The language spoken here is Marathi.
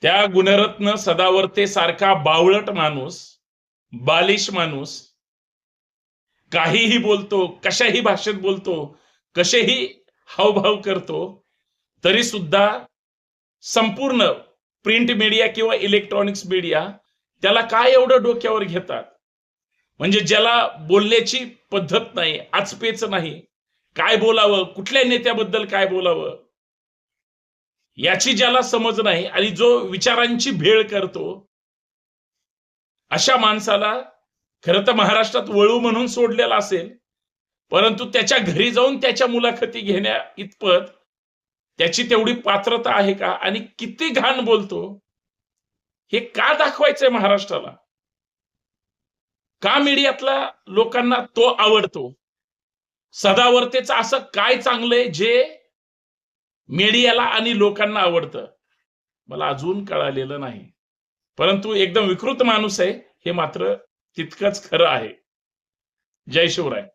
त्या गुणरत्न सदावर्ते सारखा बावळट माणूस, बालिश माणूस, काहीही बोलतो, कशाही भाषेत बोलतो, कसेही हावभाव करतो, तरी सुद्धा संपूर्ण प्रिंट मीडिया किंवा इलेक्ट्रॉनिक्स मीडिया त्याला काय एवढं डोक्यावर घेतात? म्हणजे ज्याला बोलण्याची पद्धत नाही, आचपेच नाही, काय बोलावं, कुठल्या नेत्याबद्दल काय बोलावं याची ज्याला समज नाही आणि जो विचारांची भेळ करतो, अशा माणसाला खरं तर महाराष्ट्रात वळू म्हणून सोडलेला असेल, परंतु त्याच्या घरी जाऊन त्याच्या मुलाखती घेण्या इतपत त्याची तेवढी पात्रता आहे का? आणि किती घाण बोलतो हे का दाखवायचंय महाराष्ट्राला? का मीडियातला लोकांना तो आवडतो? सदावर्तेचं असं काय चांगलंय जे मीडियाला आणि लोकांना आवडतं? मला अजून कळालेलं नाही. परंतु एकदम विकृत माणूस आहे हे मात्र तितकंच खरं आहे. जय शिवराय.